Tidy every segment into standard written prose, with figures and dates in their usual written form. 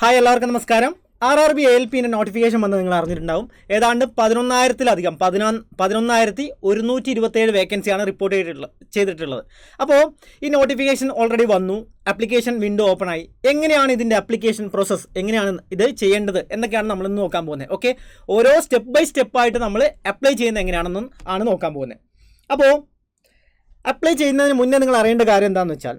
Hi എല്ലാവർക്കും നമസ്കാരം. RRB ALPന്റെ notification വന്ന് നിങ്ങൾ അറിഞ്ഞിട്ടുണ്ടാവും. ഏതാണ്ട് 11,000-ലധികം 11,127 വേക്കൻസിയാണ് റിപ്പോർട്ട് ചെയ്തിട്ടുള്ളത്. അപ്പോൾ ഈ നോട്ടിഫിക്കേഷൻ ഓൾറെഡി വന്നു, ആപ്ലിക്കേഷൻ വിൻഡോ ഓപ്പൺ ആയി. എങ്ങനെയാണ് ഇതിൻ്റെ ആപ്ലിക്കേഷൻ പ്രോസസ്സ്, എങ്ങനെയാണ് ഇത് ചെയ്യേണ്ടത് എന്നൊക്കെയാണ് നമ്മളിന്ന് നോക്കാൻ പോകുന്നത്. ഓക്കെ, ഓരോ സ്റ്റെപ്പ് ബൈ സ്റ്റെപ്പായിട്ട് നമ്മൾ അപ്ലൈ ചെയ്യുന്നത് എങ്ങനെയാണെന്നും ആണ് നോക്കാൻ പോകുന്നത്. അപ്പോൾ അപ്ലൈ ചെയ്യുന്നതിന് മുന്നേ നിങ്ങൾ അറിയേണ്ട കാര്യം എന്താണെന്ന് വെച്ചാൽ,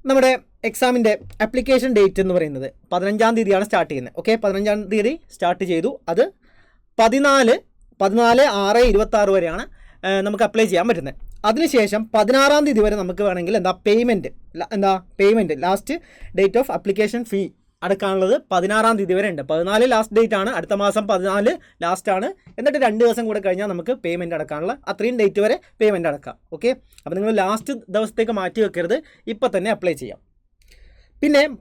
നമ്മുടെ എക്സാമിൻ്റെ ആപ്ലിക്കേഷൻ ഡേറ്റ് എന്ന് പറയുന്നത് 15-ാം തീയതിയാണ് സ്റ്റാർട്ട് ചെയ്യുന്നത്. ഓക്കെ, 15-ാം തീയതി സ്റ്റാർട്ട് ചെയ്തു. അത് 14/6/26 വരെയാണ് നമുക്ക് അപ്ലൈ ചെയ്യാൻ പറ്റുന്നത്. അതിനുശേഷം 16-ാം തീയതി വരെ നമുക്ക് വേണമെങ്കിൽ payment last date of application fee അടക്കാനുള്ളത് 16-ാം തീയതി വരെ ഉണ്ട്. 14 ലാസ്റ്റ് ഡേറ്റ് ആണ്, അടുത്ത മാസം 14 ലാസ്റ്റാണ്. എന്നിട്ട് 2 ദിവസം കൂടെ കഴിഞ്ഞാൽ നമുക്ക് പേയ്മെൻറ്റ് അടക്കാനുള്ള അത്രയും ഡേറ്റ് വരെ പേയ്മെൻറ്റ് അടക്കാം. ഓക്കെ, അപ്പോൾ നിങ്ങൾ ലാസ്റ്റ് ദിവസത്തേക്ക് മാറ്റി വെക്കരുത്, ഇപ്പം തന്നെ അപ്ലൈ ചെയ്യാം.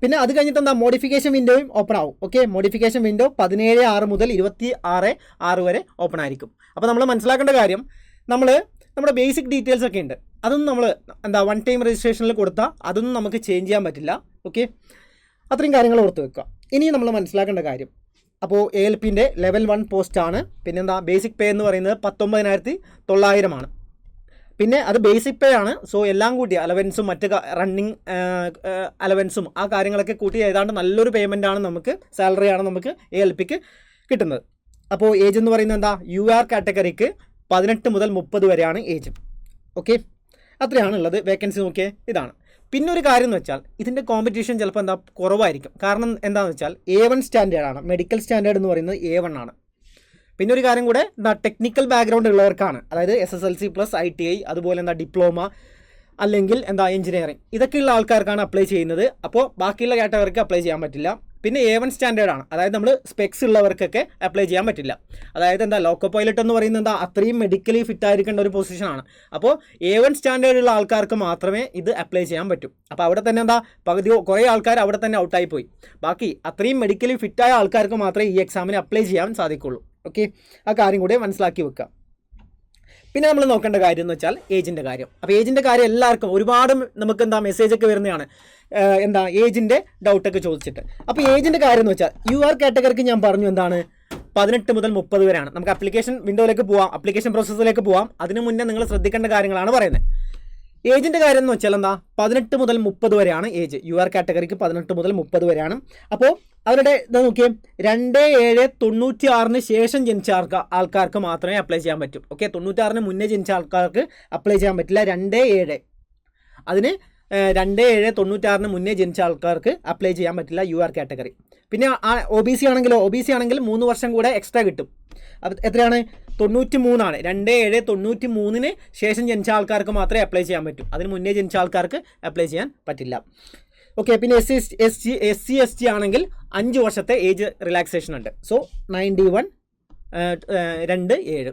പിന്നെ അത് കഴിഞ്ഞിട്ട് മോഡിഫിക്കേഷൻ വിൻഡോയും ഓപ്പൺ ആവും. ഓക്കെ, മോഡിഫിക്കേഷൻ വിൻഡോ 17/6 മുതൽ 26/6 വരെ ഓപ്പൺ ആയിരിക്കും. അപ്പോൾ നമ്മൾ മനസ്സിലാക്കേണ്ട കാര്യം, നമ്മുടെ ബേസിക് ഡീറ്റെയിൽസ് ഒക്കെ ഉണ്ട്, അതൊന്നും നമ്മൾ വൺ ടൈം രജിസ്ട്രേഷനിൽ കൊടുത്താൽ അതൊന്നും നമുക്ക് ചേഞ്ച് ചെയ്യാൻ പറ്റില്ല. ഓക്കെ, അത്രയും കാര്യങ്ങൾ ഓർത്ത് വെക്കുക. ഇനി നമ്മൾ മനസ്സിലാക്കേണ്ട കാര്യം, അപ്പോൾ ALPൻ്റെ ലെവൽ 1 പോസ്റ്റാണ്. ബേസിക് പേ എന്ന് പറയുന്നത് 19,900 ആണ്. പിന്നെ അത് ബേസിക് പേ ആണ്. സോ എല്ലാം കൂട്ടി അലവൻസും മറ്റ് റണ്ണിങ് അലവൻസും ആ കാര്യങ്ങളൊക്കെ കൂട്ടി ഏതാണ്ട് നല്ലൊരു പേയ്മെൻറ്റാണ്, നമുക്ക് സാലറിയാണ് നമുക്ക് ALPക്ക് കിട്ടുന്നത്. അപ്പോൾ ഏജ് എന്ന് പറയുന്നത് UR കാറ്റഗറിക്ക് 18 മുതൽ 30 വരെയാണ് ഏജ്. ഓക്കെ, അത്രയാണ് ഉള്ളത്. വേക്കൻസി നോക്കിയേ ഇതാണ്. പിന്നെ ഒരു കാര്യം എന്ന് വെച്ചാൽ, ഇതിൻ്റെ കോമ്പറ്റീഷൻ ചിലപ്പോൾ കുറവായിരിക്കും. കാരണം എന്താണെന്ന് വെച്ചാൽ A1 സ്റ്റാൻഡേർഡാണ്, മെഡിക്കൽ സ്റ്റാൻഡേർഡ് എന്ന് പറയുന്നത് A1 ആണ്. പിന്നെ ഒരു കാര്യം കൂടെ, ടെക്നിക്കൽ ബാക്ക്ഗ്രൗണ്ട് ഉള്ളവർക്കാണ്, അതായത് SSLC പ്ലസ് ITI, അതുപോലെ ഡിപ്ലോമ അല്ലെങ്കിൽ എഞ്ചിനീയറിംഗ്, ഇതൊക്കെയുള്ള ആൾക്കാർക്കാണ് അപ്ലൈ ചെയ്യുന്നത്. അപ്പോൾ ബാക്കിയുള്ള കാറ്റഗറിക്ക് അപ്ലൈ ചെയ്യാൻ പറ്റില്ല. പിന്നെ A1 സ്റ്റാൻഡേർഡാണ്, അതായത് നമ്മൾ സ്പെക്സ് ഉള്ളവർക്കൊക്കെ അപ്ലൈ ചെയ്യാൻ പറ്റില്ല. അതായത് ലോക്കോ പൈലറ്റ് എന്ന് പറയുന്നത് അത്രയും മെഡിക്കലി ഫിറ്റ് ആയിരിക്കേണ്ട ഒരു പൊസിഷനാണ്. അപ്പോൾ A1 സ്റ്റാൻഡേർഡുള്ള ആൾക്കാർക്ക് മാത്രമേ ഇത് അപ്ലൈ ചെയ്യാൻ പറ്റൂ. അപ്പോൾ അവിടെ തന്നെ കുറേ ആൾക്കാർ അവിടെ തന്നെ ഔട്ടായി പോയി. ബാക്കി അത്രയും മെഡിക്കലി ഫിറ്റായ ആൾക്കാർക്ക് മാത്രമേ ഈ എക്സാമിന് അപ്ലൈ ചെയ്യാൻ സാധിക്കുള്ളൂ. ഓക്കെ, ആ കാര്യം കൂടെ മനസ്സിലാക്കി വെക്കുക. പിന്നെ നമ്മൾ നോക്കേണ്ട കാര്യം എന്ന് വെച്ചാൽ ഏജിൻ്റെ കാര്യം. അപ്പോൾ ഏജിൻ്റെ കാര്യം എല്ലാവർക്കും ഒരുപാട് നമുക്ക് മെസ്സേജൊക്കെ വരുന്നതാണ്, ഏജിൻ്റെ ഡൗട്ടൊക്കെ ചോദിച്ചിട്ട്. അപ്പോൾ ഏജിൻ്റെ കാര്യം എന്ന് വെച്ചാൽ UR കാറ്റഗറിക്ക് ഞാൻ പറഞ്ഞു 18 മുതൽ 30 വരെയാണ്. നമുക്ക് ആപ്ലിക്കേഷൻ വിൻഡോയിലേക്ക് പോവാം, ആപ്ലിക്കേഷൻ പ്രോസസ്സിലേക്ക് പോവാം. അതിന് മുന്നേ നിങ്ങൾ ശ്രദ്ധിക്കേണ്ട കാര്യങ്ങളാണ് പറയുന്നത്. ഏജിൻ്റെ കാര്യം എന്ന് വെച്ചാൽ 18 മുതൽ 30 വരെയാണ് ഏജ്. UR കാറ്റഗറിക്ക് 18 മുതൽ 30 വരെയാണ്. അപ്പോൾ അവരുടെ നോക്കിയേ, 2/7/96 ശേഷം ജനിച്ച ആൾക്കാർക്ക് മാത്രമേ അപ്ലൈ ചെയ്യാൻ പറ്റും. ഓക്കെ, 96 മുന്നേ ജനിച്ച ആൾക്കാർക്ക് അപ്ലൈ ചെയ്യാൻ പറ്റില്ല. 2/7/96 മുന്നേ ജനിച്ച ആൾക്കാർക്ക് അപ്ലൈ ചെയ്യാൻ പറ്റില്ല UR കാറ്റഗറി. പിന്നെ OBC ആണെങ്കിൽ 3 വർഷം കൂടെ എക്സ്ട്രാ കിട്ടും. അത് എത്രയാണ്? 93 ആണ്. 2/7/93 ശേഷം ജനിച്ച ആൾക്കാർക്ക് മാത്രമേ അപ്ലൈ ചെയ്യാൻ പറ്റൂ. അതിന് മുന്നേ ജനിച്ച ആൾക്കാർക്ക് അപ്ലൈ ചെയ്യാൻ പറ്റില്ല. ഓക്കെ, പിന്നെ SC/ST ആണെങ്കിൽ 5 വർഷത്തെ ഏജ് റിലാക്സേഷൻ ഉണ്ട്. സോ 91/2/7.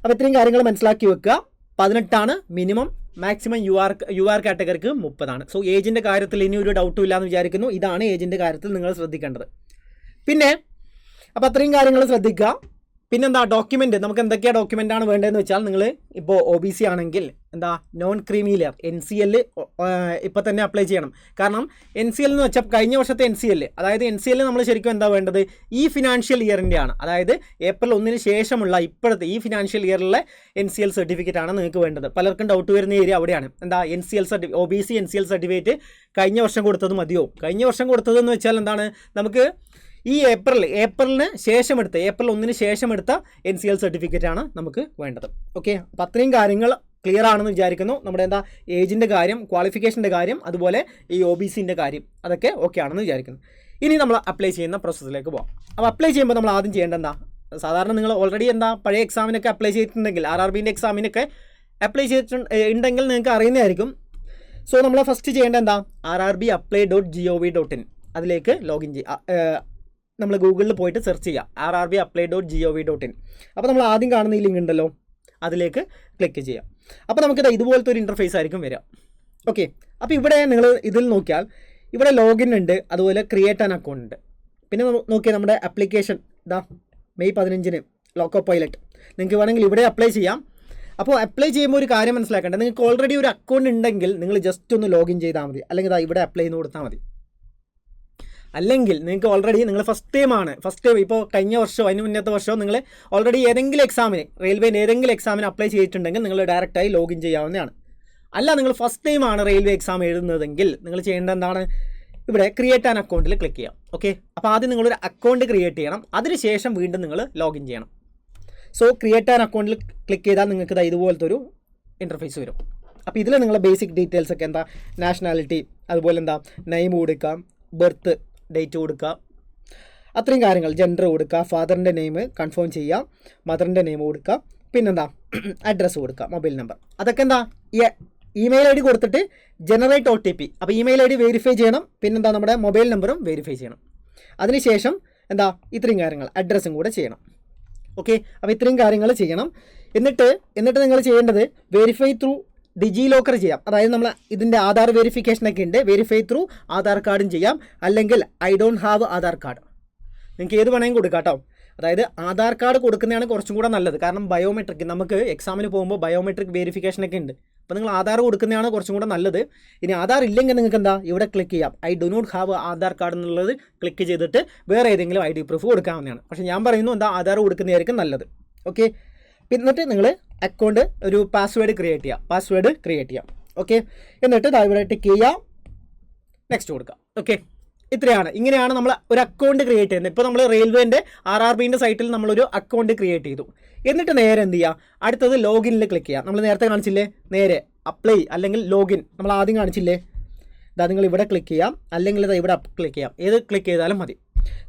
അപ്പോൾ ഇത്രയും കാര്യങ്ങൾ മനസ്സിലാക്കി വെക്കുക. 18 മിനിമം, മാക്സിമം UR കാറ്റഗറിക്ക് 30. സോ ഏജിൻ്റെ കാര്യത്തിൽ ഇനി ഒരു ഡൗട്ടും ഇല്ലയെന്ന് വിചാരിക്കുന്നു. ഇതാണ് ഏജിൻ്റെ കാര്യത്തിൽ നിങ്ങൾ ശ്രദ്ധിക്കേണ്ടത്. പിന്നെ അപ്പോൾ അത്രയും കാര്യങ്ങൾ ശ്രദ്ധിക്കുക. പിന്നെന്താ ഡോക്യുമെൻറ്റ്, നമുക്ക് എന്തൊക്കെയാണ് ഡോക്യുമെൻ്റാണ് വേണ്ടതെന്ന് വെച്ചാൽ, നിങ്ങൾ ഇപ്പോൾ OBC ആണെങ്കിൽ നോൺ ക്രീമി ലെയർ NCL ഇപ്പോൾ തന്നെ അപ്ലൈ ചെയ്യണം. കാരണം NCL എന്ന് വെച്ചാൽ കഴിഞ്ഞ വർഷത്തെ NCL, അതായത് NCL നമ്മൾ ശരിക്കും വേണ്ടത് ഈ ഫിനാൻഷ്യൽ ഇയറിൻ്റെ ആണ്. അതായത് April 1 ശേഷമുള്ള ഇപ്പോഴത്തെ ഈ ഫിനാൻഷ്യൽ ഇയറിലെ NCL സർട്ടിഫിക്കറ്റ് ആണ് നിങ്ങൾക്ക് വേണ്ടത്. പലർക്കും ഡൗട്ട് വരുന്ന ഏരിയ അവിടെയാണ്. OBC NCL സർട്ടിഫിക്കറ്റ് കഴിഞ്ഞ വർഷം കൊടുത്തത് മതിയോ? കഴിഞ്ഞ വർഷം കൊടുത്തതെന്ന് വെച്ചാൽ നമുക്ക് ഈ ഏപ്രിലിന് ശേഷം എടുത്ത April 1 ശേഷം എടുത്ത NCL സർട്ടിഫിക്കറ്റ് ആണ് നമുക്ക് വേണ്ടത്. ഓക്കെ, അപ്പോൾ അത്രയും കാര്യങ്ങൾ ക്ലിയർ ആണെന്ന് വിചാരിക്കുന്നു. നമ്മുടെ ഏജിൻ്റെ കാര്യം, ക്വാളിഫിക്കേഷൻ്റെ കാര്യം, അതുപോലെ ഈ OBCൻ്റെ കാര്യം, അതൊക്കെ ഓക്കെ ആണെന്ന് വിചാരിക്കുന്നു. ഇനി നമ്മൾ അപ്ലൈ ചെയ്യുന്ന പ്രോസസ്സിലേക്ക് പോകാം. അപ്പോൾ അപ്ലൈ ചെയ്യുമ്പോൾ നമ്മൾ ആദ്യം ചെയ്യേണ്ടത് സാധാരണ നിങ്ങൾ ഓൾറെഡി പഴയ എക്സാമിനൊക്കെ അപ്ലൈ ചെയ്തിട്ടുണ്ടെങ്കിൽ, RRBൻ്റെ എക്സാമിനൊക്കെ അപ്ലൈ ചെയ്തിട്ടുണ്ടെങ്കിൽ നിങ്ങൾക്ക് അറിയുന്നതായിരിക്കും. സോ നമ്മൾ ഫസ്റ്റ് ചെയ്യേണ്ടത് RRBapply.gov.in അതിലേക്ക് ലോഗിൻ ചെയ്യുക. നമ്മൾ ഗൂഗിളിൽ പോയിട്ട് സെർച്ച് ചെയ്യുക RRBapply.gov.in. അപ്പോൾ നമ്മൾ ആദ്യം കാണുന്ന ഈ ലിങ്ക് ഉണ്ടല്ലോ, അതിലേക്ക് ക്ലിക്ക് ചെയ്യുക. അപ്പോൾ നമുക്കിത് ഇതുപോലത്തെ ഒരു ഇൻ്റർഫേസ് ആയിരിക്കും വരിക. ഓക്കെ, അപ്പോൾ ഇവിടെ നിങ്ങൾ ഇതിൽ നോക്കിയാൽ ഇവിടെ ലോഗിൻ ഉണ്ട്, അതുപോലെ ക്രിയേറ്റ് ആൻ അക്കൗണ്ട് ഉണ്ട്. പിന്നെ നോക്കിയാൽ നമ്മുടെ ആപ്ലിക്കേഷൻ May 15 ലോക്കോ പൈലറ്റ്, നിങ്ങൾക്ക് വേണമെങ്കിൽ ഇവിടെ അപ്ലൈ ചെയ്യാം. അപ്പോൾ അപ്ലൈ ചെയ്യുമ്പോൾ ഒരു കാര്യം മനസ്സിലാക്കേണ്ടത്, നിങ്ങൾക്ക് ഓൾറെഡി ഒരു അക്കൗണ്ട് ഉണ്ടെങ്കിൽ നിങ്ങൾ ജസ്റ്റ് ഒന്ന് ലോഗിൻ ചെയ്താൽ മതി, അല്ലെങ്കിൽ ഇവിടെ അപ്ലൈ ചെയ്ത് കൊടുത്താൽ മതി. അല്ലെങ്കിൽ നിങ്ങൾക്ക് ഓൾറെഡി നിങ്ങൾ ഫസ്റ്റ് ടൈം ഇപ്പോൾ കഴിഞ്ഞ വർഷമോ അതിന് മുന്നത്തെ വർഷമോ നിങ്ങൾ ഓൾറെഡി ഏതെങ്കിലും എക്സാമിന് റെയിൽവേൻ്റെ ഏതെങ്കിലും എക്സാമിന് അപ്ലൈ ചെയ്തിട്ടുണ്ടെങ്കിൽ നിങ്ങൾ ഡയറക്റ്റായി ലോഗിൻ ചെയ്യാവുന്നതാണ്. അല്ല നിങ്ങൾ ഫസ്റ്റ് ടൈമാണ് റെയിൽവേ എക്സാം എഴുതുന്നതെങ്കിൽ നിങ്ങൾ ചെയ്യേണ്ട എന്താണ്, ഇവിടെ ക്രിയേറ്റ് ആൻ അക്കൗണ്ടിൽ ക്ലിക്ക് ചെയ്യാം. ഓക്കെ, അപ്പോൾ ആദ്യം നിങ്ങളൊരു അക്കൗണ്ട് ക്രിയേറ്റ് ചെയ്യണം, അതിനുശേഷം വീണ്ടും നിങ്ങൾ ലോഗിൻ ചെയ്യണം. സോ ക്രിയേറ്റ് ആൻ അക്കൗണ്ടിൽ ക്ലിക്ക് ചെയ്താൽ നിങ്ങൾക്ക് ഇതുപോലത്തെ ഒരു ഇൻ്റർഫേസ് വരും. അപ്പോൾ ഇതിൽ നിങ്ങളുടെ ബേസിക് ഡീറ്റെയിൽസ് ഒക്കെ എന്താ, നാഷണാലിറ്റി, അതുപോലെ എന്താ നെയിം കൊടുക്കാം, ബർത്ത് ഡേറ്റ് കൊടുക്കുക, അത്രയും കാര്യങ്ങൾ, ജെൻഡർ കൊടുക്കുക, ഫാദറിൻ്റെ നെയിം കൺഫേം ചെയ്യുക, മദറിൻ്റെ നെയിം കൊടുക്കുക, പിന്നെന്താ അഡ്രസ്സ് കൊടുക്കുക, മൊബൈൽ നമ്പർ, അതൊക്കെ എന്താ ഇമെയിൽ ID കൊടുത്തിട്ട് ജനറേറ്റ് OTP. അപ്പോൾ ഇമെയിൽ ID വെരിഫൈ ചെയ്യണം, പിന്നെന്താ നമ്മുടെ മൊബൈൽ നമ്പറും വെരിഫൈ ചെയ്യണം. അതിനുശേഷം എന്താ ഇത്രയും കാര്യങ്ങൾ അഡ്രസ്സും കൂടെ ചെയ്യണം. ഓക്കെ, അപ്പോൾ ഇത്രയും കാര്യങ്ങൾ ചെയ്യണം. എന്നിട്ട് നിങ്ങൾ ചെയ്യേണ്ടത് വെരിഫൈ ത്രൂ ഡിജി ലോക്കർ ചെയ്യാം. അതായത് നമ്മൾ ഇതിൻ്റെ ആധാർ വെരിഫിക്കേഷനൊക്കെ ഉണ്ട്, വെരിഫൈ ത്രൂ ആധാർ കാർഡും ചെയ്യാം, അല്ലെങ്കിൽ I don't have Aadhaar card, നിങ്ങൾക്ക് ഏത് വേണമെങ്കിലും കൊടുക്കാം കേട്ടോ. അതായത് ആധാർ കാർഡ് കൊടുക്കുന്നതാണ് കുറച്ചും കൂടെ നല്ലത്, കാരണം ബയോമെട്രിക് നമുക്ക് എക്സാമിന് പോകുമ്പോൾ ബയോമെട്രിക് വെരിഫിക്കേഷനൊക്കെ ഉണ്ട്. അപ്പോൾ നിങ്ങൾ ആധാർ കൊടുക്കുന്നതാണ് കുറച്ചും കൂടെ നല്ലത്. ഇനി ആധാർ ഇല്ലെങ്കിൽ നിങ്ങൾക്ക് എന്താ ഇവിടെ ക്ലിക്ക് ചെയ്യാം, I do not have Aadhaar card എന്നുള്ളത് ക്ലിക്ക് ചെയ്തിട്ട് വേറെ ഏതെങ്കിലും ID പ്രൂഫ് കൊടുക്കാവുന്നതാണ്. പക്ഷേ ഞാൻ പറയുന്നു എന്താ ആധാർ കൊടുക്കുന്നതായിരിക്കും നല്ലത്. ഓക്കെ, എന്നിട്ട് നിങ്ങൾ അക്കൗണ്ട് ഒരു പാസ്വേഡ് ക്രിയേറ്റ് ചെയ്യാം. ഓക്കെ, എന്നിട്ട് ഇവിടെ ടിക്ക് ചെയ്യാം, നെക്സ്റ്റ് കൊടുക്കാം. ഓക്കെ, ഇങ്ങനെയാണ് നമ്മൾ ഒരു അക്കൗണ്ട് ക്രിയേറ്റ് ചെയ്യുന്നത്. ഇപ്പോൾ നമ്മൾ റെയിൽവേൻ്റെ RRBൻ്റെ സൈറ്റിൽ നമ്മളൊരു അക്കൗണ്ട് ക്രിയേറ്റ് ചെയ്തു. എന്നിട്ട് നേരെ എന്ത് ചെയ്യുക, അടുത്തത് ലോഗിനിൽ ക്ലിക്ക് ചെയ്യുക. നമ്മൾ നേരത്തെ കാണിച്ചില്ലേ, നേരെ അപ്ലൈ അല്ലെങ്കിൽ ലോഗിൻ നമ്മൾ ആദ്യം കാണിച്ചില്ലേ, നിങ്ങൾ ഇവിടെ ക്ലിക്ക് ചെയ്യാം, അല്ലെങ്കിൽ ഇവിടെ ക്ലിക്ക് ചെയ്യാം, ഏത് ക്ലിക്ക് ചെയ്താലും മതി.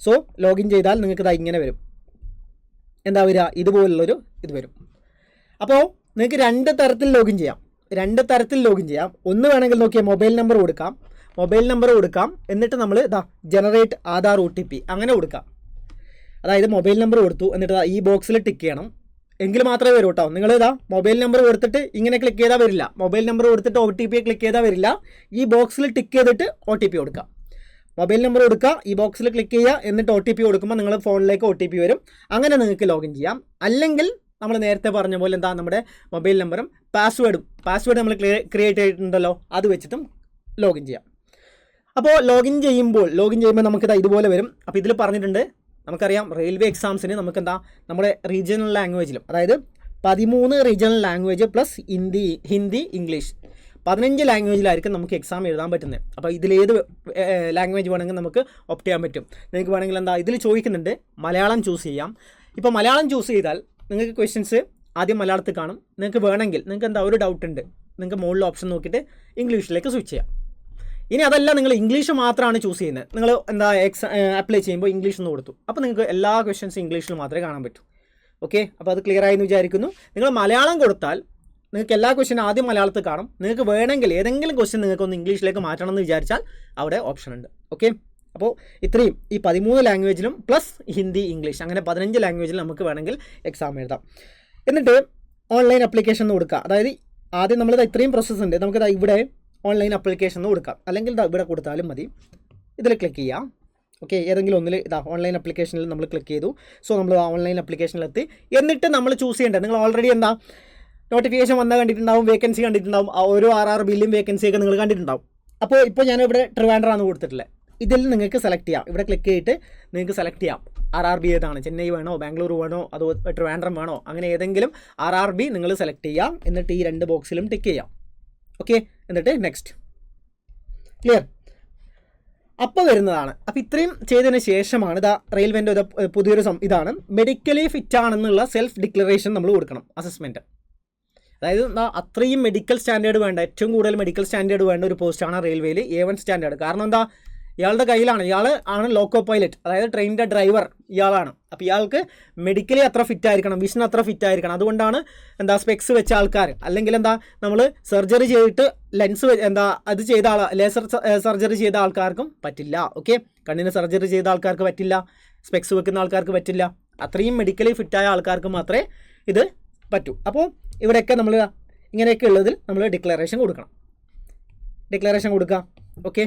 സോ ലോഗിൻ ചെയ്താൽ നിങ്ങൾക്ക് ഇങ്ങനെ വരും, എന്താ വരിക, ഇതുപോലുള്ളൊരു ഇത് വരും. അപ്പോൾ നിങ്ങൾക്ക് രണ്ട് തരത്തിൽ ലോഗിൻ ചെയ്യാം. ഒന്ന് വേണമെങ്കിൽ നോക്കിയാൽ മൊബൈൽ നമ്പർ കൊടുക്കാം, എന്നിട്ട് നമ്മൾ ജനറേറ്റ് ആധാർ OTP അങ്ങനെ കൊടുക്കാം. അതായത് മൊബൈൽ നമ്പർ കൊടുത്തു, എന്നിട്ട് ഈ ബോക്സിൽ ടിക്ക് ചെയ്യണം, എങ്കിൽ മാത്രമേ വരൂ കേട്ടോ. നിങ്ങൾ മൊബൈൽ നമ്പർ കൊടുത്തിട്ട് ഇങ്ങനെ ക്ലിക്ക് ചെയ്താൽ വരില്ല, മൊബൈൽ നമ്പർ കൊടുത്തിട്ട് OTP ക്ലിക്ക് ചെയ്താൽ വരില്ല. ഈ ബോക്സിൽ ടിക്ക് ചെയ്തിട്ട് OTP കൊടുക്കുക, മൊബൈൽ നമ്പർ കൊടുക്കുക, ഈ ബോക്സിൽ ക്ലിക്ക് ചെയ്യുക, എന്നിട്ട് OTP കൊടുക്കുമ്പോൾ നിങ്ങൾ ഫോണിലേക്ക് OTP വരും, അങ്ങനെ നിങ്ങൾക്ക് ലോഗിൻ ചെയ്യാം. അല്ലെങ്കിൽ നമ്മൾ നേരത്തെ പറഞ്ഞ പോലെ എന്താ നമ്മുടെ മൊബൈൽ നമ്പറും പാസ്വേഡ് നമ്മൾ ക്രിയേറ്റ് ചെയ്തിട്ടുണ്ടല്ലോ, അത് വെച്ചിട്ടും ലോഗിൻ ചെയ്യാം. അപ്പോൾ ലോഗിൻ ചെയ്യുമ്പോൾ നമുക്ക് ഇതുപോലെ വരും. അപ്പോൾ ഇതിൽ പറഞ്ഞിട്ടുണ്ട്, നമുക്കറിയാം റെയിൽവേ എക്സാംസിന് നമുക്കെന്താ നമ്മുടെ റീജിയണൽ ലാംഗ്വേജിലും, അതായത് 13 regional language plus Hindi English 15 ലാംഗ്വേജിലായിരിക്കും നമുക്ക് എക്സാം എഴുതാൻ പറ്റുന്നത്. അപ്പോൾ ഇതിലേത് ലാംഗ്വേജ് വേണമെങ്കിൽ നമുക്ക് ഓപ്റ്റ് ചെയ്യാൻ പറ്റും. നിങ്ങൾക്ക് വേണമെങ്കിൽ എന്താ ഇതിൽ ചോദിക്കുന്നുണ്ട് മലയാളം ചൂസ് ചെയ്യാം. ഇപ്പോൾ മലയാളം ചൂസ് ചെയ്താൽ നിങ്ങൾക്ക് ക്വസ്റ്റ്യൻസ് ആദ്യം മലയാളത്തിൽ കാണും. നിങ്ങൾക്ക് വേണമെങ്കിൽ നിങ്ങൾക്ക് എന്താ ഒരു ഡൗട്ട് ഉണ്ട്, നിങ്ങൾക്ക് മുകളിൽ ഓപ്ഷൻ നോക്കിയിട്ട് ഇംഗ്ലീഷിലേക്ക് സ്വിച്ച് ചെയ്യാം. ഇനി അതല്ല നിങ്ങൾ ഇംഗ്ലീഷ് മാത്രമാണ് ചൂസ് ചെയ്യുന്നത്, നിങ്ങൾ എന്താ അപ്ലൈ ചെയ്യുമ്പോൾ ഇംഗ്ലീഷ് എന്ന് കൊടുത്തു, അപ്പോൾ നിങ്ങൾക്ക് എല്ലാ ക്വസ്റ്റ്യൻസും ഇംഗ്ലീഷിൽ മാത്രമേ കാണാൻ പറ്റൂ. ഓക്കെ, അപ്പോൾ അത് ക്ലിയർ ആയെന്ന് വിചാരിക്കുന്നു. നിങ്ങൾ മലയാളം കൊടുത്താൽ നിങ്ങൾക്ക് എല്ലാ ക്വസ്റ്റ്യനും ആദ്യം മലയാളത്തിൽ കാണും. നിങ്ങൾക്ക് വേണമെങ്കിൽ ഏതെങ്കിലും ക്വസ്റ്റ്യൻ നിങ്ങൾക്കൊന്ന് ഇംഗ്ലീഷിലേക്ക് മാറ്റണം എന്ന് വിചാരിച്ചാൽ അവിടെ ഓപ്ഷൻ ഉണ്ട്. ഓക്കെ, അപ്പോൾ ഇത്രയും ഈ 13 ലാംഗ്വേജിലും പ്ലസ് ഹിന്ദി ഇംഗ്ലീഷ് അങ്ങനെ 15 ലാംഗ്വേജിൽ നമുക്ക് വേണമെങ്കിൽ എക്സാം എഴുതാം. എന്നിട്ട് ഓൺലൈൻ അപ്ലിക്കേഷൻ എന്ന് കൊടുക്കുക. അതായത് ആദ്യം നമ്മൾ ഇത്രയും പ്രോസസ്സ് ഉണ്ട്, നമുക്ക് ഇവിടെ ഓൺലൈൻ അപ്ലിക്കേഷൻ എന്ന് കൊടുക്കാം, അല്ലെങ്കിൽ ഇവിടെ കൊടുത്താലും മതി. ഇതിൽ ക്ലിക്ക് ചെയ്യാം. ഓക്കെ, ഏതെങ്കിലും ഒന്നിൽ ഓൺലൈൻ അപ്ലിക്കേഷനിൽ നമ്മൾ ക്ലിക്ക് ചെയ്തു. സോ നമ്മൾ ഓൺലൈൻ അപ്ലിക്കേഷനിലെത്തി. എന്നിട്ട് നമ്മൾ ചൂസ് ചെയ്യേണ്ടത്, നിങ്ങൾ ഓൾറെഡി എന്താ നോട്ടിഫിക്കേഷൻ വന്നാൽ കണ്ടിട്ടുണ്ടാവും, വേക്കൻസി കണ്ടിട്ടുണ്ടാവും, ഓരോ RRBയിലും വേക്കൻസിയൊക്കെ നിങ്ങൾ കണ്ടിട്ടുണ്ടാവും. അപ്പോൾ ഞാനിവിടെ ട്രിവാൻഡ്രമാണ് കൊടുത്തിട്ടുള്ളത്. ഇതിൽ നിങ്ങൾക്ക് സെലക്ട് ചെയ്യാം, ഇവിടെ ക്ലിക്ക് ചെയ്തിട്ട് നിങ്ങൾക്ക് സെലക്ട് ചെയ്യാം RRB ഏതാണ്, ചെന്നൈ വേണോ, ബാംഗ്ലൂർ വേണോ, അതോ ട്രിവാൻഡ്രം വേണോ, അങ്ങനെ ഏതെങ്കിലും RRB നിങ്ങൾ സെലക്ട് ചെയ്യാം. എന്നിട്ട് ഈ 2 ബോക്സിലും ടിക്ക് ചെയ്യാം. ഓക്കെ, എന്നിട്ട് നെക്സ്റ്റ്. ക്ലിയർ? അപ്പോൾ വരുന്നതാണ്. അപ്പോൾ ഇത്രയും ചെയ്തതിന് ശേഷമാണ് റെയിൽവേൻ്റെ ഒരു പുതിയൊരു ഇതാണ് മെഡിക്കലി ഫിറ്റ് ആണെന്നുള്ള സെൽഫ് ഡിക്ലറേഷൻ നമ്മൾ കൊടുക്കണം. അസസ്മെൻറ്റ്, അതായത് അത്രയും മെഡിക്കൽ സ്റ്റാൻഡേർഡ് വേണ്ട, ഏറ്റവും കൂടുതൽ മെഡിക്കൽ സ്റ്റാൻഡേർഡ് വേണ്ട ഒരു പോസ്റ്റാണ് റെയിൽവേയിൽ A1 സ്റ്റാൻഡേർഡ്. കാരണം എന്താ, ഇയാളുടെ കയ്യിലാണ്, ഇയാൾ ആണ് ലോക്കോ പൈലറ്റ്, അതായത് ട്രെയിനിൻ്റെ ഡ്രൈവർ ഇയാളാണ്. അപ്പോൾ ഇയാൾക്ക് മെഡിക്കലി അത്ര ഫിറ്റ് ആയിരിക്കണം, വിഷൻ അത്ര ഫിറ്റ് ആയിരിക്കണം. അതുകൊണ്ടാണ് എന്താ സ്പെക്സ് വെച്ച ആൾക്കാർ, അല്ലെങ്കിൽ എന്താ നമ്മൾ സർജറി ചെയ്തിട്ട് ലെൻസ് അത് ചെയ്ത ലേസർ സർജറി ചെയ്ത ആൾക്കാർക്കും പറ്റില്ല. ഓക്കെ, കണ്ണിന് സർജറി ചെയ്ത ആൾക്കാർക്ക് പറ്റില്ല, സ്പെക്സ് വെക്കുന്ന ആൾക്കാർക്ക് പറ്റില്ല. അത്രയും മെഡിക്കലി ഫിറ്റായ ആൾക്കാർക്ക് മാത്രമേ ഇത് പറ്റൂ. അപ്പോൾ ഇവിടെയൊക്കെ നമ്മൾ ഇങ്ങനെയൊക്കെ ഉള്ളതിൽ നമ്മൾ ഡിക്ലറേഷൻ കൊടുക്കണം. ഓക്കെ,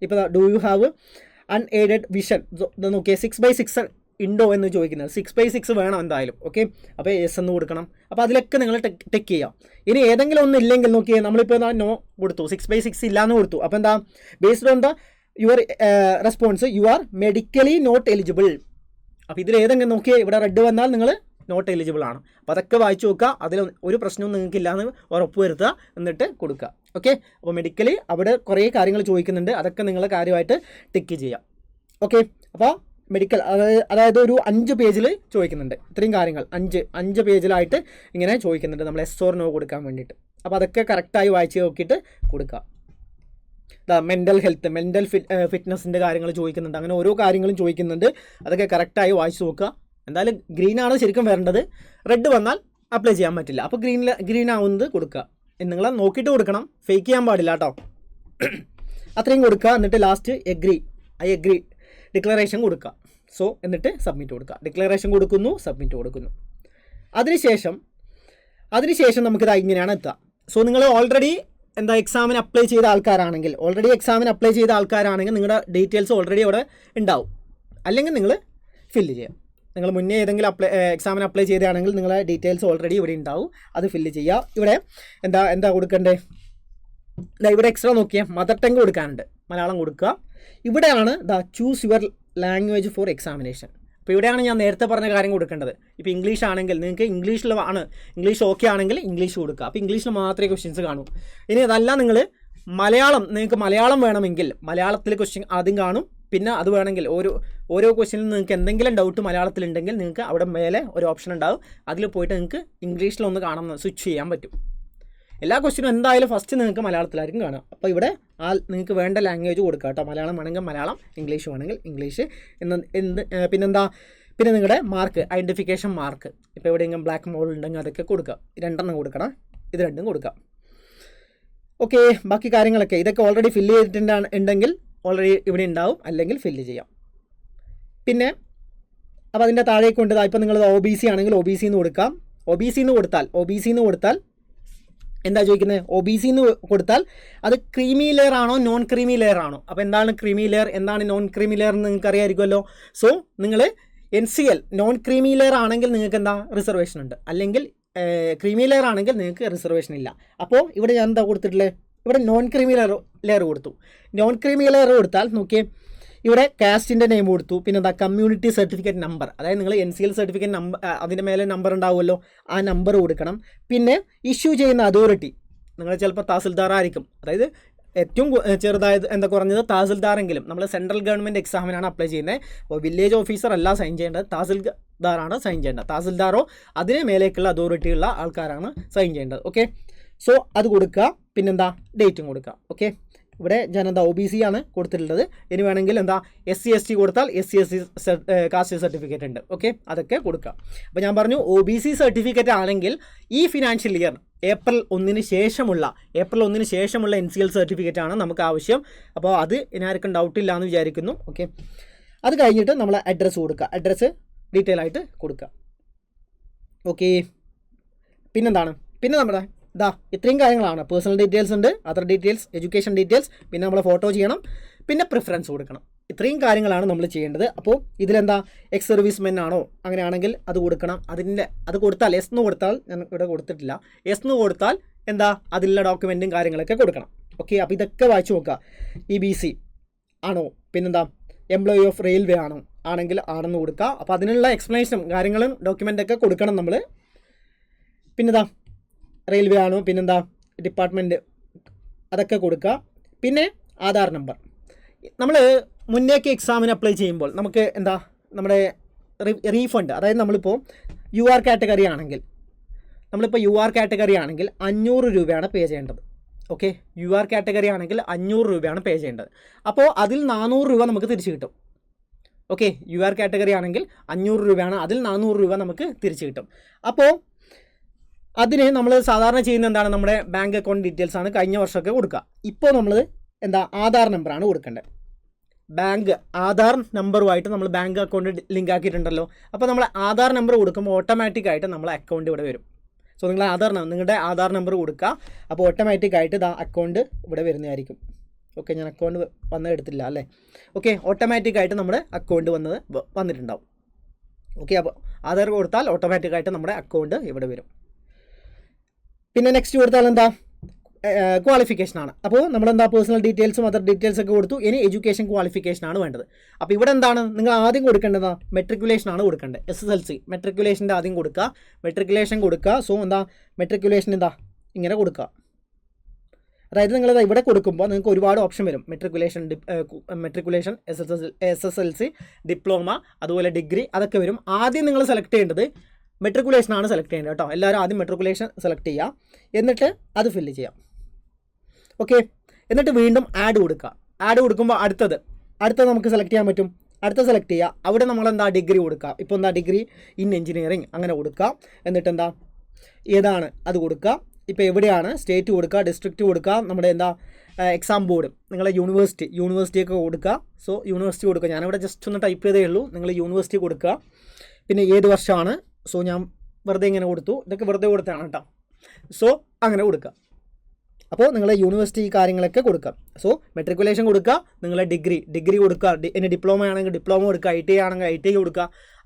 ഇപ്പോൾ do you have unaided vision നോക്കിയാൽ 6/6 ഉണ്ടോ എന്ന് ചോദിക്കുന്നത്. 6/6 വേണം എന്തായാലും. ഓക്കെ, അപ്പോൾ യെസ് എന്ന് കൊടുക്കണം. അപ്പോൾ അതിലൊക്കെ നിങ്ങൾ ടെക്ക് ചെയ്യാം. ഇനി ഏതെങ്കിലും ഒന്നും ഇല്ലെങ്കിൽ നോക്കിയാൽ നമ്മളിപ്പോൾ നോ കൊടുത്തു, 6/6 ഇല്ലയെന്ന് കൊടുത്തു. അപ്പോൾ എന്താ, based on the your response you are medically not eligible. അപ്പോൾ ഇതിൽ ഏതെങ്കിലും നോക്കിയാൽ ഇവിടെ റെഡ് വന്നാൽ നിങ്ങൾ നോട്ട് എലിജിബിൾ ആണ്. അപ്പോൾ അതൊക്കെ വായിച്ചു നോക്കുക. അതിൽ ഒരു പ്രശ്നവും നിങ്ങൾക്ക് ഇല്ലയെന്ന് ഉറപ്പ് വരുത്തുക, എന്നിട്ട് കൊടുക്കുക. ഓക്കെ, അപ്പോൾ മെഡിക്കലി അവിടെ കുറേ കാര്യങ്ങൾ ചോദിക്കുന്നുണ്ട്, അതൊക്കെ നിങ്ങൾ കാര്യമായിട്ട് ടിക്ക് ചെയ്യാം. ഓക്കെ, അപ്പോൾ മെഡിക്കൽ അതായത് ഒരു 5 പേജിൽ ചോദിക്കുന്നുണ്ട് ഇത്രയും കാര്യങ്ങൾ. 5 പേജിലായിട്ട് ഇങ്ങനെ ചോദിക്കുന്നുണ്ട് നമ്മൾ എസ് ഓർ നോ കൊടുക്കാൻ വേണ്ടിയിട്ട്. അപ്പോൾ അതൊക്കെ കറക്റ്റായി വായിച്ച് നോക്കിയിട്ട് കൊടുക്കുക. മെൻ്റൽ ഹെൽത്ത്, മെൻ്റൽ ഫിറ്റ്നസിൻ്റെ കാര്യങ്ങൾ ചോദിക്കുന്നുണ്ട്. അങ്ങനെ ഓരോ കാര്യങ്ങളും ചോദിക്കുന്നുണ്ട്, അതൊക്കെ കറക്റ്റായി വായിച്ച് നോക്കുക. എന്തായാലും ഗ്രീനാണ് ശരിക്കും വരേണ്ടത്. റെഡ് വന്നാൽ അപ്ലൈ ചെയ്യാൻ പറ്റില്ല. അപ്പോൾ ഗ്രീൻ ആവുന്നത് കൊടുക്കുക. നിങ്ങൾ നോക്കിയിട്ട് കൊടുക്കണം, ഫേക്ക് ചെയ്യാൻ പാടില്ല കേട്ടോ. അത്രയും കൊടുക്കുക. എന്നിട്ട് ലാസ്റ്റ് ഐ എഗ്രി ഡിക്ലറേഷൻ കൊടുക്കുക. സോ എന്നിട്ട് സബ്മിറ്റ് കൊടുക്കുക. ഡിക്ലറേഷൻ കൊടുക്കുന്നു, സബ്മിറ്റ് കൊടുക്കുന്നു. അതിനുശേഷം നമുക്കിത് ഇങ്ങനെയാണ് എത്തുക. സോ നിങ്ങൾ ഓൾറെഡി എക്സാമിന് അപ്ലൈ ചെയ്ത ആൾക്കാരാണെങ്കിൽ നിങ്ങളുടെ ഡീറ്റെയിൽസ് ഓൾറെഡി അവിടെ ഉണ്ടാവും. അല്ലെങ്കിൽ നിങ്ങൾ ഫില്ല് ചെയ്യാം. നിങ്ങൾ മുന്നേ ഏതെങ്കിലും എക്സാമിന് അപ്ലൈ ചെയ്തതാണെങ്കിൽ നിങ്ങളുടെ ഡീറ്റെയിൽസ് ഓൾറെഡി ഇവിടെ ഉണ്ടാവും, അത് ഫില്ല് ചെയ്യുക. ഇവിടെ എന്താ കൊടുക്കണ്ടേ? ഇവിടെ എക്സ്ട്രാ നോക്കിയാൽ മദർ ടങ് കൊടുക്കാനുണ്ട്, മലയാളം കൊടുക്കുക. ഇവിടെയാണ് choose your language for examination. അപ്പോൾ ഇവിടെയാണ് ഞാൻ നേരത്തെ പറഞ്ഞ കാര്യം കൊടുക്കേണ്ടത്. ഇപ്പോൾ ഇംഗ്ലീഷ് ആണെങ്കിൽ നിങ്ങൾക്ക് ഇംഗ്ലീഷ് ഓക്കെ ആണെങ്കിൽ ഇംഗ്ലീഷ് കൊടുക്കുക. അപ്പോൾ ഇംഗ്ലീഷിൽ മാത്രമേ ക്വസ്റ്റ്യൻസ് കാണൂ. ഇനി അതല്ല നിങ്ങൾക്ക് മലയാളം വേണമെങ്കിൽ മലയാളത്തിൽ ക്വസ്റ്റ്യൻ ആദ്യം കാണും. പിന്നെ അത് വേണമെങ്കിൽ ഓരോ ക്വസ്റ്റ്യനിലും നിങ്ങൾക്ക് എന്തെങ്കിലും ഡൗട്ട് മലയാളത്തിലുണ്ടെങ്കിൽ നിങ്ങൾക്ക് അവിടെ മേലെ ഒരു ഓപ്ഷൻ ഉണ്ടാവും, അതിൽ പോയിട്ട് നിങ്ങൾക്ക് ഇംഗ്ലീഷിലൊന്ന് സ്വിച്ച് ചെയ്യാൻ പറ്റും. എല്ലാ ക്വസ്റ്റ്യനും എന്തായാലും ഫസ്റ്റ് നിങ്ങൾക്ക് മലയാളത്തിലായിരിക്കും കാണുക. അപ്പോൾ ഇവിടെ നിങ്ങൾക്ക് വേണ്ട ലാംഗ്വേജ് കൊടുക്കുക കേട്ടോ. മലയാളം വേണമെങ്കിൽ മലയാളം, ഇംഗ്ലീഷ് വേണമെങ്കിൽ ഇംഗ്ലീഷ്. പിന്നെ നിങ്ങളുടെ മാർക്ക്, ഐഡൻറ്റിഫിക്കേഷൻ മാർക്ക്, ഇപ്പോൾ എവിടെയെങ്കിലും ബ്ലാക്ക് മോൾ ഉണ്ടെങ്കിൽ അതൊക്കെ കൊടുക്കുക. 2 കൊടുക്കണം, ഇത് 2 കൊടുക്കുക. ഓക്കെ, ബാക്കി കാര്യങ്ങളൊക്കെ ഇതൊക്കെ ഓൾറെഡി ഫില്ല് ചെയ്തിട്ടുണ്ടെങ്കിൽ ഓൾറെഡി ഇവിടെ ഉണ്ടാവും, അല്ലെങ്കിൽ ഫില്ല് ചെയ്യാം. പിന്നെ അപ്പോൾ അതിൻ്റെ താഴേക്ക് കൊണ്ട് ഇപ്പോൾ നിങ്ങൾ OBC ആണെങ്കിൽ OBC എന്ന് കൊടുക്കാം. OBC എന്ന് കൊടുത്താൽ എന്താ ചോദിക്കുന്നത്? OBC എന്ന് കൊടുത്താൽ അത് ക്രീമി ലെയർ ആണോ നോൺ ക്രീമി ലെയർ ആണോ? അപ്പോൾ എന്താണ് ക്രീമി ലെയർ, എന്താണ് നോൺ ക്രീമി ലെയർ എന്ന് നിങ്ങൾക്ക് അറിയാമായിരിക്കുമല്ലോ. സോ നിങ്ങൾ NCL നോൺ ക്രീമി ലെയർ ആണെങ്കിൽ നിങ്ങൾക്ക് റിസർവേഷൻ ഉണ്ട്, അല്ലെങ്കിൽ ക്രീമി ലെയർ ആണെങ്കിൽ നിങ്ങൾക്ക് റിസർവേഷൻ ഇല്ല. അപ്പോൾ ഇവിടെ ഞാൻ എന്താ കൊടുത്തിട്ടുള്ളത്? ഇവിടെ നോൺ ക്രീമി ലെയർ കൊടുത്തു. നോൺ ക്രീമി ലെയർ കൊടുത്താൽ നോക്കിയേ, ഇവിടെ കാസ്റ്റിൻ്റെ നെയിം കൊടുത്തു. പിന്നെ കമ്മ്യൂണിറ്റി സർട്ടിഫിക്കറ്റ് നമ്പർ, അതായത് നിങ്ങൾ NCL സർട്ടിഫിക്കറ്റ് നമ്പർ, അതിൻ്റെ മേലെ നമ്പർ ഉണ്ടാവുമല്ലോ, ആ നമ്പർ കൊടുക്കണം. പിന്നെ ഇഷ്യൂ ചെയ്യുന്ന അതോറിറ്റി, നിങ്ങൾ ചിലപ്പോൾ തഹസിൽദാർ ആയിരിക്കും, അതായത് ഏറ്റവും ചെറുതായത് കുറഞ്ഞത് തഹസിൽദാറെങ്കിലും. നമ്മൾ സെൻട്രൽ ഗവൺമെൻറ് എക്സാമിനാണ് അപ്ലൈ ചെയ്യുന്നത്. അപ്പോൾ വില്ലേജ് ഓഫീസർ അല്ല സൈൻ ചെയ്യേണ്ടത്, തഹസിൽദാറാണ് സൈൻ ചെയ്യേണ്ടത്. തഹസിൽദാറോ അതിന് മേലേക്കുള്ള അതോറിറ്റി ഉള്ള ആൾക്കാരാണ് സൈൻ ചെയ്യേണ്ടത്. ഓക്കെ, സോ അത് കൊടുക്കുക. പിന്നെന്താ ഡേറ്റും കൊടുക്കുക. ഓക്കെ, ഇവിടെ ഞാൻ OBC ആണ് കൊടുത്തിട്ടുള്ളത്. ഇനി വേണമെങ്കിൽ SC ST കൊടുത്താൽ SC ST കാസ്റ്റ് സർട്ടിഫിക്കറ്റ് ഉണ്ട്. ഓക്കെ, അതൊക്കെ കൊടുക്കുക. അപ്പോൾ ഞാൻ പറഞ്ഞു OBC സർട്ടിഫിക്കറ്റ് ആണെങ്കിൽ ഈ ഫിനാൻഷ്യൽ ഇയർ ഏപ്രിൽ 1 ശേഷമുള്ള NCL സർട്ടിഫിക്കറ്റ് ആണ് നമുക്ക് ആവശ്യം. അപ്പോൾ അത് ഇനി ആർക്കും ഡൗട്ടില്ല എന്ന് വിചാരിക്കുന്നു. ഓക്കെ, അത് കഴിഞ്ഞിട്ട് നമ്മൾ അഡ്രസ്സ് കൊടുക്കുക. അഡ്രസ്സ് ഡീറ്റെയിൽ ആയിട്ട് കൊടുക്കുക. ഓക്കെ, പിന്നെ നമ്മുടെ ഇത്രയും കാര്യങ്ങളാണ്. പേഴ്സണൽ ഡീറ്റെയിൽസ് ഉണ്ട്, അതർ ഡീറ്റെയിൽസ്, എഡ്യൂക്കേഷൻ ഡീറ്റെയിൽസ്, പിന്നെ നമ്മൾ ഫോട്ടോ ചെയ്യണം, പിന്നെ പ്രിഫറൻസ് കൊടുക്കണം. ഇത്രയും കാര്യങ്ങളാണ് നമ്മൾ ചെയ്യേണ്ടത്. അപ്പോൾ ഇതിലെന്താ എക്സ് സർവീസ് മെൻ ആണോ, അങ്ങനെയാണെങ്കിൽ അത് കൊടുക്കണം. അത് കൊടുത്താൽ എസ് എന്ന് കൊടുത്താൽ, ഞാൻ ഇവിടെ കൊടുത്തിട്ടില്ല, എസ് എന്ന് കൊടുത്താൽ അതിലുള്ള ഡോക്യുമെൻറ്റും കാര്യങ്ങളൊക്കെ കൊടുക്കണം. ഓക്കെ, അപ്പോൾ ഇതൊക്കെ വായിച്ചു നോക്കുക. EBC ആണോ, എംപ്ലോയി ഓഫ് റെയിൽവേ ആണെങ്കിൽ ആണെന്ന് കൊടുക്കുക. അപ്പോൾ അതിനുള്ള എക്സ്പ്ലനേഷനും കാര്യങ്ങളും ഡോക്യുമെൻ്റൊക്കെ കൊടുക്കണം നമ്മൾ. റെയിൽവേ ആണോ, ഡിപ്പാർട്ട്മെൻറ്റ്, അതൊക്കെ കൊടുക്കുക. പിന്നെ ആധാർ നമ്പർ. നമ്മൾ മുന്നേക്ക് എക്സാമിന് അപ്ലൈ ചെയ്യുമ്പോൾ നമുക്ക് നമ്മുടെ റീഫണ്ട്, അതായത് നമ്മളിപ്പോൾ UR കാറ്റഗറി ആണെങ്കിൽ 500 രൂപയാണ് പേ ചെയ്യേണ്ടത്. ഓക്കെ, UR കാറ്റഗറി ആണെങ്കിൽ 500 രൂപയാണ് പേ ചെയ്യേണ്ടത്. അപ്പോൾ അതിൽ 400 രൂപ നമുക്ക് തിരിച്ച് കിട്ടും. ഓക്കെ, UR കാറ്റഗറി ആണെങ്കിൽ 500 രൂപയാണ്, അതിൽ 400 രൂപ നമുക്ക് തിരിച്ച് കിട്ടും. അപ്പോൾ അതിന് നമ്മൾ സാധാരണ ചെയ്യുന്ന നമ്മുടെ ബാങ്ക് അക്കൗണ്ട് ഡീറ്റെയിൽസ് ആണ് കഴിഞ്ഞ വർഷമൊക്കെ കൊടുക്കുക. ഇപ്പോൾ നമ്മൾ ആധാർ നമ്പറാണ് കൊടുക്കേണ്ടത്. ആധാർ നമ്പറുമായിട്ട് നമ്മൾ ബാങ്ക് അക്കൗണ്ട് ലിങ്ക് ആക്കിയിട്ടുണ്ടല്ലോ. അപ്പോൾ നമ്മൾ ആധാർ നമ്പർ കൊടുക്കുമ്പോൾ ഓട്ടോമാറ്റിക്കായിട്ട് നമ്മളെ അക്കൗണ്ട് ഇവിടെ വരും. സോ നിങ്ങളുടെ ആധാർ നമ്പർ കൊടുക്കുക. അപ്പോൾ ഓട്ടോമാറ്റിക്കായിട്ട് അക്കൗണ്ട് ഇവിടെ വരുന്നതായിരിക്കും. ഓക്കെ, ഞാൻ അക്കൗണ്ട് എടുത്തില്ല അല്ലേ. ഓക്കെ, ഓട്ടോമാറ്റിക്കായിട്ട് നമ്മുടെ അക്കൗണ്ട് വന്നിട്ടുണ്ടാവും. ഓക്കെ, അപ്പോൾ ആധാർ കൊടുത്താൽ ഓട്ടോമാറ്റിക്കായിട്ട് നമ്മുടെ അക്കൗണ്ട് ഇവിടെ വരും. പിന്നെ നെക്സ്റ്റ് കൊടുത്താൽ ക്വാളിഫിക്കേഷനാണ്. അപ്പോൾ നമ്മളെന്താ പേഴ്സണൽ ഡീറ്റെയിൽസും അതർ ഡീറ്റെയിൽസ് ഒക്കെ കൊടുത്തു. ഇനി എഡ്യൂക്കേഷൻ ക്വാളിഫിക്കേഷനാണ് വേണ്ടത്. അപ്പോൾ ഇവിടെ എന്താണ് നിങ്ങൾ ആദ്യം കൊടുക്കേണ്ടത്? മെട്രിക്കുലേഷനാണ് കൊടുക്കേണ്ടത്. SSLC മെട്രിക്കുലേഷൻ്റെ ആദ്യം കൊടുക്കുക, മെട്രിക്കുലേഷൻ കൊടുക്കുക. സോ എന്താ മെട്രിക്കുലേഷൻ എന്താ ഇങ്ങനെ കൊടുക്കുക. അതായത് നിങ്ങളിത് ഇവിടെ കൊടുക്കുമ്പോൾ നിങ്ങൾക്ക് ഒരുപാട് ഓപ്ഷൻ വരും. മെട്രിക്കുലേഷൻ SSLC ഡിപ്ലോമ അതുപോലെ ഡിഗ്രി അതൊക്കെ വരും. ആദ്യം നിങ്ങൾ സെലക്ട് ചെയ്യേണ്ടത് മെട്രിക്കുലേഷനാണ് സെലക്ട് ചെയ്യേണ്ടത് കേട്ടോ. എല്ലാവരും ആദ്യം മെട്രിക്കുലേഷൻ സെലക്ട് ചെയ്യുക, എന്നിട്ട് അത് ഫില്ല് ചെയ്യാം. ഓക്കെ, എന്നിട്ട് വീണ്ടും ആഡ് കൊടുക്കുക. ആഡ് കൊടുക്കുമ്പോൾ അടുത്തത് നമുക്ക് സെലക്ട് ചെയ്യാൻ പറ്റും. അടുത്ത സെലക്ട് ചെയ്യുക. അവിടെ നമ്മളെന്താ ഡിഗ്രി കൊടുക്കുക. ഇപ്പോൾ എന്താ ഡിഗ്രി ഇൻ എഞ്ചിനീയറിംഗ് അങ്ങനെ കൊടുക്കുക. എന്നിട്ട് എന്താ ഏതാണ് അത് കൊടുക്കുക. ഇപ്പോൾ എവിടെയാണ് സ്റ്റേറ്റ് കൊടുക്കുക, ഡിസ്ട്രിക്റ്റ് കൊടുക്കുക, നമ്മുടെ എന്താ എക്സാം ബോർഡ്, നിങ്ങളെ യൂണിവേഴ്സിറ്റിയൊക്കെ കൊടുക്കുക. സോ യൂണിവേഴ്സിറ്റി കൊടുക്കുക. ഞാനിവിടെ ജസ്റ്റ് ഒന്ന് ടൈപ്പ് ചെയ്തേ ഉള്ളൂ. നിങ്ങൾ യൂണിവേഴ്സിറ്റി കൊടുക്കുക. പിന്നെ ഏത് വർഷമാണ്. സോ ഞാൻ വെറുതെ ഇങ്ങനെ കൊടുത്തു. ഇതൊക്കെ വെറുതെ കൊടുത്താണ് കേട്ടോ. സോ അങ്ങനെ കൊടുക്കുക. അപ്പോൾ നിങ്ങൾ യൂണിവേഴ്സിറ്റി കാര്യങ്ങളൊക്കെ കൊടുക്കുക. സോ മെട്രിക്കുലേഷൻ കൊടുക്കുക, നിങ്ങളെ ഡിഗ്രി കൊടുക്കുക. ഇനി ഡിപ്ലോമ ആണെങ്കിൽ ഡിപ്ലോമ കൊടുക്കുക, ITI ആണെങ്കിൽ ITI കൊടുക്കുക.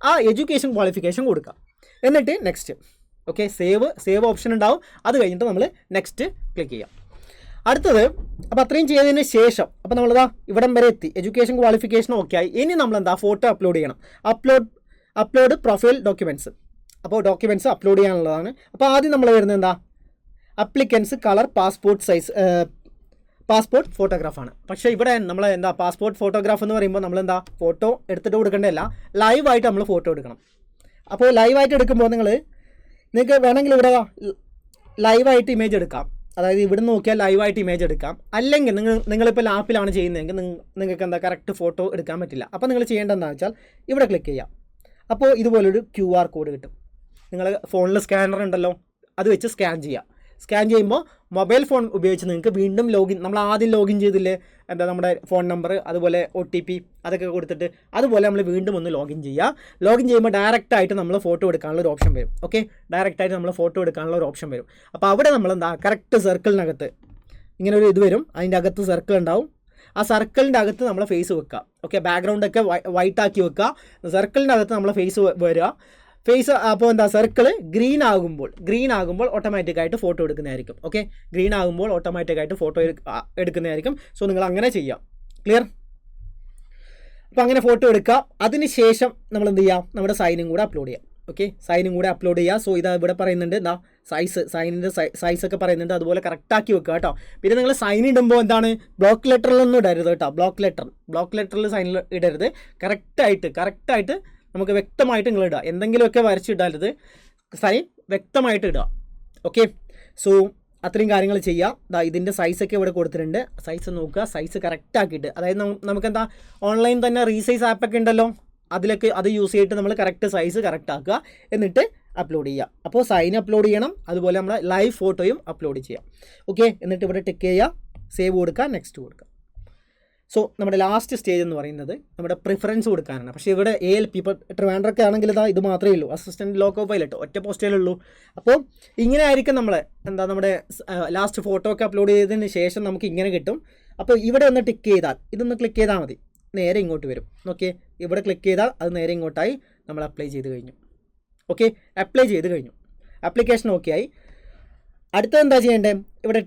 ആ എഡ്യൂക്കേഷൻ ക്വാളിഫിക്കേഷൻ കൊടുക്കുക. എന്നിട്ട് നെക്സ്റ്റ്. ഓക്കെ, സേവ് ഓപ്ഷൻ ഉണ്ടാവും. അത് കഴിഞ്ഞിട്ട് നമ്മൾ നെക്സ്റ്റ് ക്ലിക്ക് ചെയ്യാം. അടുത്തത് അപ്പോൾ അത്രയും ചെയ്തതിന് ശേഷം അപ്പോൾ നമ്മളിതാ ഇവിടം വരെ എത്തി. എഡ്യൂക്കേഷൻ ക്വാളിഫിക്കേഷൻ ഓക്കെ ആയി. ഇനി നമ്മളെന്താ ഫോട്ടോ അപ്ലോഡ് ചെയ്യണം. Upload profile documents. അപ്പോൾ ഡോക്യുമെൻറ്റ്സ് അപ്ലോഡ് ചെയ്യാനുള്ളതാണ്. അപ്പോൾ ആദ്യം നമ്മൾ വരുന്നത് എന്താ അപ്ലിക്കൻസ് കളർ പാസ്പോർട്ട് ഫോട്ടോഗ്രാഫാണ്. പക്ഷേ ഇവിടെ നമ്മൾ എന്താ പാസ്പോർട്ട് ഫോട്ടോഗ്രാഫ് എന്ന് പറയുമ്പോൾ നമ്മളെന്താ ഫോട്ടോ എടുത്തിട്ട് കൊടുക്കേണ്ടതല്ല, ലൈവായിട്ട് നമ്മൾ ഫോട്ടോ എടുക്കണം. അപ്പോൾ ലൈവായിട്ട് എടുക്കുമ്പോൾ നിങ്ങൾക്ക് വേണമെങ്കിൽ ഇവിടെ ലൈവായിട്ട് ഇമേജ് എടുക്കാം. അതായത് ഇവിടെ നോക്കിയാൽ ലൈവായിട്ട് ഇമേജ് എടുക്കാം. അല്ലെങ്കിൽ നിങ്ങളിപ്പോൾ ലാപ്പിലാണ് ചെയ്യുന്നതെങ്കിൽ നിങ്ങൾക്ക് എന്താ കറക്റ്റ് ഫോട്ടോ എടുക്കാൻ പറ്റില്ല. അപ്പോൾ നിങ്ങൾ ചെയ്യേണ്ടത് എന്താണെന്ന് വെച്ചാൽ ഇവിടെ ക്ലിക്ക് ചെയ്യാം. അപ്പോൾ ഇതുപോലൊരു QR കോഡ് കിട്ടും. നിങ്ങൾ ഫോണിൽ സ്കാനർ ഉണ്ടല്ലോ, അത് വെച്ച് സ്കാൻ ചെയ്യുമ്പോൾ മൊബൈൽ ഫോൺ ഉപയോഗിച്ച് നിങ്ങൾക്ക് വീണ്ടും നമ്മൾ ആദ്യം ലോഗിൻ ചെയ്തില്ലേ, എന്താ നമ്മുടെ ഫോൺ നമ്പർ അതുപോലെ OTP അതൊക്കെ കൊടുത്തിട്ട് അതുപോലെ നമ്മൾ വീണ്ടും ഒന്ന് ലോഗിൻ ചെയ്യുമ്പോൾ ഡയറക്റ്റായിട്ട് നമ്മൾ ഫോട്ടോ എടുക്കാനുള്ള ഒരു ഓപ്ഷൻ വരും. ഓക്കെ, ഡയറക്റ്റായിട്ട് നമ്മൾ ഫോട്ടോ എടുക്കാനുള്ള ഒരു ഓപ്ഷൻ വരും. അപ്പോൾ അവിടെ നമ്മളെന്താ കറക്റ്റ് സർക്കിളിനകത്ത് ഇങ്ങനെ ഒരു ഇത് വരും. അതിൻ്റെ അകത്ത് സർക്കിൾ ഉണ്ടാവും. ആ സർക്കിളിൻ്റെ അകത്ത് നമ്മളെ ഫേസ് വെക്കുക. ഓക്കെ, ബാക്ക്ഗ്രൗണ്ടൊക്കെ വൈറ്റ് ആക്കി വെക്കുക. സർക്കിളിൻ്റെ അകത്ത് നമ്മളെ ഫേസ് വരിക. അപ്പോൾ എന്താ സർക്കിൾ ഗ്രീൻ ആകുമ്പോൾ ഓട്ടോമാറ്റിക്കായിട്ട് ഫോട്ടോ എടുക്കുന്നതായിരിക്കും. ഓക്കെ, ഗ്രീൻ ആകുമ്പോൾ ഓട്ടോമാറ്റിക്കായിട്ട് ഫോട്ടോ എടുക്കുന്നതായിരിക്കും. സോ നിങ്ങൾ അങ്ങനെ ചെയ്യാം. ക്ലിയർ? അപ്പോൾ അങ്ങനെ ഫോട്ടോ എടുക്കുക. അതിനുശേഷം നമ്മൾ എന്ത് ചെയ്യാം, നമ്മുടെ സൈനും കൂടെ അപ്ലോഡ് ചെയ്യാം. ഓക്കെ, സൈനും കൂടെ അപ്ലോഡ് ചെയ്യുക. സോ ഇതാ ഇവിടെ പറയുന്നുണ്ട് എന്താ സൈനിൻ്റെ സൈസൊക്കെ പറയുന്നുണ്ട്. അതുപോലെ കറക്റ്റാക്കി വെക്കുക കേട്ടോ. പിന്നെ നിങ്ങൾ സൈൻ ഇടുമ്പോൾ എന്താണ് ബ്ലോക്ക് ലെറ്ററിലൊന്നും ഇടരുത് കേട്ടോ. ബ്ലോക്ക് ലെറ്ററിൽ സൈനിൽ ഇടരുത്. കറക്റ്റായിട്ട് നമുക്ക് വ്യക്തമായിട്ട് നിങ്ങൾ ഇടുക. എന്തെങ്കിലുമൊക്കെ വരച്ചിടരുത്, സൈൻ വ്യക്തമായിട്ട് ഇടുക. ഓക്കെ, സോ അത്രയും കാര്യങ്ങൾ ചെയ്യുക. ഇതിൻ്റെ സൈസൊക്കെ ഇവിടെ കൊടുത്തിട്ടുണ്ട്. സൈസ് നോക്കുക, സൈസ് കറക്റ്റാക്കിയിട്ട്. അതായത് നമുക്കെന്താ ഓൺലൈൻ തന്നെ റീസൈസ് ആപ്പൊക്കെ ഉണ്ടല്ലോ, അത് യൂസ് ചെയ്തിട്ട് നമ്മൾ കറക്റ്റ് സൈസ് കറക്റ്റ് ആക്കുക. എന്നിട്ട് അപ്ലോഡ് ചെയ്യുക. അപ്പോൾ സൈൻ അപ്ലോഡ് ചെയ്യണം, അതുപോലെ നമ്മുടെ ലൈവ് ഫോട്ടോയും അപ്ലോഡ് ചെയ്യാം. ഓക്കെ, എന്നിട്ട് ഇവിടെ ടിക്ക് ചെയ്യുക, സേവ് കൊടുക്കുക, നെക്സ്റ്റ് കൊടുക്കുക. സോ നമ്മുടെ ലാസ്റ്റ് സ്റ്റേജ് എന്ന് പറയുന്നത് നമ്മുടെ പ്രിഫറൻസ് കൊടുക്കാനാണ്. പക്ഷേ ഇവിടെ ALP ഇപ്പോൾ ട്രിവാൻഡ്രമൊക്കെ ആണെങ്കിൽ ഇത് മാത്രമേ ഉള്ളൂ, അസിസ്റ്റൻറ്റ് ലോക്കോ പൈലറ്റ് ഒറ്റ പോസ്റ്റേ ഉള്ളൂ. അപ്പോൾ ഇങ്ങനെ ആയിരിക്കും നമ്മുടെ ലാസ്റ്റ് ഫോട്ടോ ഒക്കെ അപ്ലോഡ് ചെയ്തതിന് ശേഷം നമുക്ക് ഇങ്ങനെ കിട്ടും. അപ്പോൾ ഇവിടെ ഒന്ന് ടിക്ക് ചെയ്താൽ ഇതൊന്ന് ക്ലിക്ക് ചെയ്താൽ മതി, നേരെ ഇങ്ങോട്ട് വരും. ഓക്കെ, ഇവിടെ ക്ലിക്ക് ചെയ്താൽ അത് നേരെ ഇങ്ങോട്ടായി നമ്മൾ അപ്ലൈ ചെയ്ത് കഴിഞ്ഞു. ഓക്കെ, അപ്ലൈ ചെയ്ത് കഴിഞ്ഞു, ആപ്ലിക്കേഷൻ ഓക്കെ ആയി. അടുത്തത് എന്താ ചെയ്യേണ്ടത്, ഇവിടെ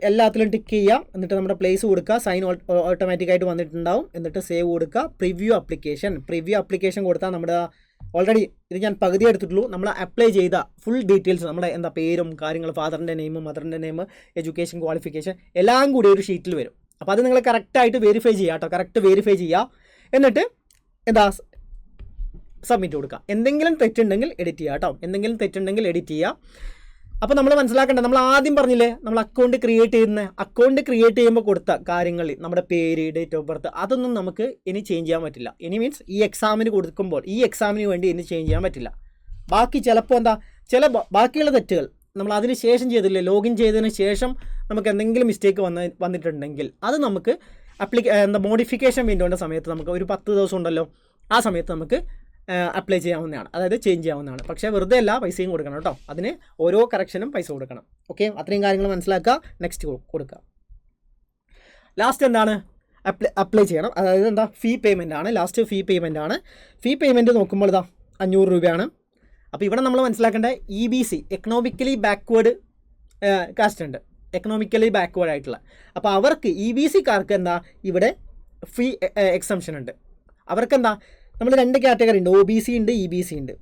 എല്ലാത്തിലും ടിക്ക് ചെയ്യുക. എന്നിട്ട് നമ്മുടെ പ്ലേസ് കൊടുക്കുക. സൈൻ ഓട്ടോമാറ്റിക്കായിട്ട് വന്നിട്ടുണ്ടാവും. എന്നിട്ട് സേവ് കൊടുക്കുക. പ്രിവ്യൂ അപ്ലിക്കേഷൻ കൊടുത്താൽ നമ്മുടെ ഓൾറെഡി ഇത് ഞാൻ പകുതി എടുത്തിട്ടുള്ളൂ. നമ്മൾ അപ്ലൈ ചെയ്ത ഫുൾ ഡീറ്റെയിൽസ്, നമ്മുടെ എന്താ പേരും കാര്യങ്ങൾ, ഫാദറിൻ്റെ നെയിം, മദറിൻ്റെ നെയിം, എഡ്യൂക്കേഷൻ ക്വാളിഫിക്കേഷൻ എല്ലാം കൂടി ഒരു ഷീറ്റിൽ വരും. അപ്പോൾ അത് നിങ്ങൾ കറക്റ്റായിട്ട് വെരിഫൈ ചെയ്യുക കേട്ടോ. കറക്റ്റ് വെരിഫൈ ചെയ്യുക. എന്നിട്ട് എന്താ സബ്മിറ്റ് കൊടുക്കുക. എന്തെങ്കിലും തെറ്റുണ്ടെങ്കിൽ എഡിറ്റ് ചെയ്യുക. അപ്പോൾ നമ്മൾ മനസ്സിലാക്കേണ്ടത്, നമ്മൾ ആദ്യം പറഞ്ഞില്ലേ, നമ്മൾ അക്കൗണ്ട് ക്രിയേറ്റ് ചെയ്യുമ്പോൾ കൊടുത്ത കാര്യങ്ങൾ, നമ്മുടെ പേര്, ഡേറ്റ് ഓഫ് ബർത്ത്, അതൊന്നും നമുക്ക് ഇനി ചേഞ്ച് ചെയ്യാൻ പറ്റില്ല. ഇനി മീൻസ് ഈ എക്സാമിന് കൊടുക്കുമ്പോൾ ഈ എക്സാമിന് വേണ്ടി ഇനി ചേഞ്ച് ചെയ്യാൻ പറ്റില്ല. ബാക്കി ചിലപ്പോൾ ബാക്കിയുള്ള തെറ്റുകൾ നമ്മൾ അതിന് ശേഷം ചെയ്തില്ലേ, ലോഗിൻ ചെയ്തതിന് ശേഷം നമുക്ക് എന്തെങ്കിലും മിസ്റ്റേക്ക് വന്നിട്ടുണ്ടെങ്കിൽ അത് നമുക്ക് മോഡിഫിക്കേഷൻ വിൻഡോൻ്റെ സമയത്ത് നമുക്ക് ഒരു 10 ദിവസം ഉണ്ടല്ലോ, ആ സമയത്ത് നമുക്ക് അപ്ലൈ ചെയ്യാവുന്നതാണ്, അതായത് ചേഞ്ച് ചെയ്യാവുന്നതാണ്. പക്ഷേ വെറുതെ അല്ല, പൈസയും കൊടുക്കണം കേട്ടോ. അതിന് ഓരോ കറക്ഷനും പൈസ കൊടുക്കണം. ഓക്കെ, അത്രയും കാര്യങ്ങൾ മനസ്സിലാക്കുക. നെക്സ്റ്റ് കൊടുക്കുക. ലാസ്റ്റ് എന്താണ്, അപ്ലൈ ചെയ്യണം. അതായത് എന്താ ഫീ പേയ്മെൻ്റ് ആണ്. ലാസ്റ്റ് ഫീ പേയ്മെൻറ്റ് നോക്കുമ്പോൾ 500 രൂപയാണ്. അപ്പോൾ ഇവിടെ നമ്മൾ മനസ്സിലാക്കേണ്ട EBC എക്കണോമിക്കലി ബാക്ക്വേർഡ് കാസ്റ്റ് ഉണ്ട്. എക്കണോമിക്കലി ബാക്ക്വേർഡ് ആയിട്ടുള്ള. അപ്പോൾ അവർക്ക് EBCക്കാർക്ക് എന്താ ഇവിടെ ഫീ എക്സംഷൻ ഉണ്ട്. അവർക്കെന്താ നമ്മൾ 2 കാറ്റഗറി ഉണ്ട്, OBC ഉണ്ട്, EBC ഉണ്ട്.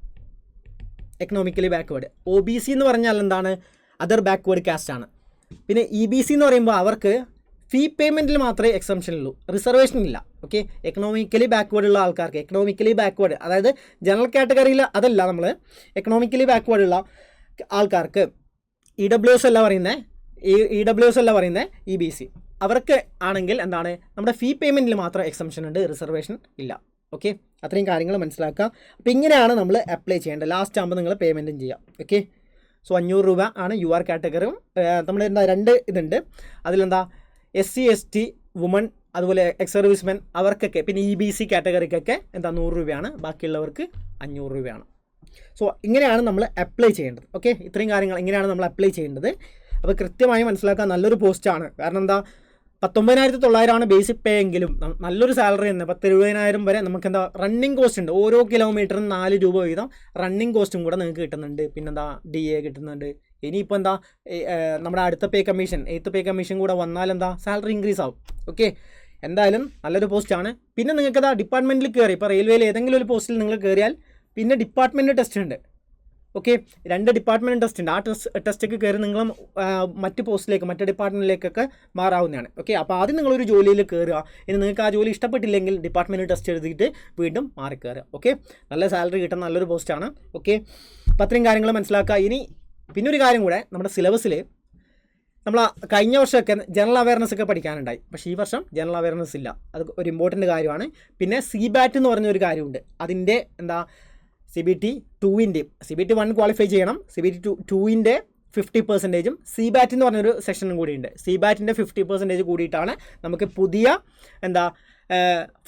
എക്കണോമിക്കലി ബാക്ക്വേർഡ് OBC എന്ന് പറഞ്ഞാൽ എന്താണ്, അതർ ബാക്ക്വേർഡ് കാസ്റ്റ് ആണ്. പിന്നെ EBC എന്ന് പറയുമ്പോൾ അവർക്ക് ഫീ പേയ്മെൻറ്റിൽ മാത്രമേ എക്സംഷൻ ഉള്ളൂ, റിസർവേഷൻ ഇല്ല. ഓക്കെ, എക്കണോമിക്കലി ബാക്ക്വേർഡ് ഉള്ള ആൾക്കാർക്ക്, എക്കണോമിക്കലി ബാക്ക്വേർഡ് അതായത് ജനറൽ കാറ്റഗറിയിൽ അതല്ല, നമ്മൾ എക്കണോമിക്കലി ബാക്ക്വേർഡ് ഉള്ള ആൾക്കാർക്ക് EWS അല്ല പറയുന്നത്, EWS അല്ല പറയുന്നത്, EBC അവർക്ക് ആണെങ്കിൽ എന്താണ് നമ്മുടെ ഫീ പേയ്മെൻറ്റിൽ മാത്രം എക്സംഷൻ ഉണ്ട്, റിസർവേഷൻ ഇല്ല. ഓക്കെ, അത്രയും കാര്യങ്ങൾ മനസ്സിലാക്കുക. അപ്പോൾ ഇങ്ങനെയാണ് നമ്മൾ അപ്ലൈ ചെയ്യേണ്ടത്. ലാസ്റ്റ് ആകുമ്പോൾ നിങ്ങൾ പേയ്മെൻറ്റും ചെയ്യാം. ഓക്കെ, സോ 500 രൂപ ആണ് UR കാറ്റഗറിയും. നമ്മൾ എന്താ 2 ഇതുണ്ട്, അതിലെന്താ SC ST വുമൺ അതുപോലെ എക്സ് സർവീസ്മെൻ അവർക്കൊക്കെ, പിന്നെ EBC കാറ്റഗറിക്കൊക്കെ എന്താ 100 രൂപയാണ്, ബാക്കിയുള്ളവർക്ക് 500 രൂപയാണ്. സോ ഇങ്ങനെയാണ് നമ്മൾ അപ്ലൈ ചെയ്യേണ്ടത്. ഓക്കെ, ഇത്രയും കാര്യങ്ങൾ ഇങ്ങനെയാണ് നമ്മൾ അപ്ലൈ ചെയ്യേണ്ടത്. അപ്പോൾ കൃത്യമായി മനസ്സിലാക്കാൻ നല്ലൊരു പോസ്റ്റാണ്. കാരണം എന്താ 19,900 ബേസിക് പേ എങ്കിലും നല്ലൊരു സാലറി തന്നെ, 10,70,000 വരെ നമുക്ക് എന്താ റണ്ണിങ് കോസ്റ്റ് ഉണ്ട്. ഓരോ കിലോമീറ്ററിന് 4 രൂപ വീതം റണ്ണിങ് കോസ്റ്റും കൂടെ നിങ്ങൾക്ക് കിട്ടുന്നുണ്ട്. പിന്നെന്താ DA കിട്ടുന്നുണ്ട്. ഇനിയിപ്പോൾ എന്താ നമ്മുടെ അടുത്ത പേ കമ്മീഷൻ, 8th പേ കമ്മീഷൻ കൂടെ വന്നാൽ എന്താ സാലറി ഇൻക്രീസ് ആവും. ഓക്കെ, എന്തായാലും നല്ലൊരു പോസ്റ്റാണ്. പിന്നെ നിങ്ങൾക്ക് എന്താ ഡിപ്പാർട്ട്മെൻറ്റിൽ കയറി, ഇപ്പോൾ റെയിൽവേയിൽ ഏതെങ്കിലും ഒരു പോസ്റ്റിൽ നിങ്ങൾ കയറിയാൽ പിന്നെ ഡിപ്പാർട്ട്മെൻറ്റ് ടെസ്റ്റ് ഉണ്ട്. ഓക്കെ, 2 ഡിപ്പാർട്ട്മെൻറ്റ് ടെസ്റ്റ് ഉണ്ട്. ആ ടെസ്റ്റൊക്കെ കയറി നിങ്ങൾ മറ്റ് പോസ്റ്റിലേക്ക്, മറ്റ് ഡിപ്പാർട്ട്മെൻറ്റിലേക്കൊക്കെ മാറാവുന്നതാണ്. ഓക്കെ, അപ്പോൾ ആദ്യം നിങ്ങളൊരു ജോലിയിൽ കയറുക. ഇനി നിങ്ങൾക്ക് ആ ജോലി ഇഷ്ടപ്പെട്ടില്ലെങ്കിൽ ഡിപ്പാർട്ട്മെൻറ്റ് ടെസ്റ്റ് എഴുതിയിട്ട് വീണ്ടും മാറി കയറുക. ഓക്കെ, നല്ല സാലറി കിട്ടുന്ന നല്ലൊരു പോസ്റ്റാണ്. ഓക്കെ, അപ്പോൾ അത്രയും കാര്യങ്ങൾ മനസ്സിലാക്കുക. ഇനി പിന്നെ ഒരു കാര്യം കൂടെ, നമ്മുടെ സിലബസിൽ നമ്മൾ കഴിഞ്ഞ വർഷമൊക്കെ ജനറൽ അവയർനെസ് ഒക്കെ പഠിക്കാനുണ്ടായി, പക്ഷേ ഈ വർഷം ജനറൽ അവയർനെസ് ഇല്ല. അത് ഒരു ഇമ്പോർട്ടൻറ്റ് കാര്യമാണ്. പിന്നെ CBAT എന്ന് പറഞ്ഞൊരു കാര്യമുണ്ട്. അതിൻ്റെ എന്താ CBT 2-ൻ്റെയും CBT 1 ക്വാളിഫൈ ചെയ്യണം, CBT 2-ൻ്റെ 50%, CBAT എന്ന് പറഞ്ഞൊരു സെക്ഷനും കൂടിയുണ്ട്. CBATൻ്റെ 50% കൂടിയിട്ടാണ് നമുക്ക് പുതിയ എന്താ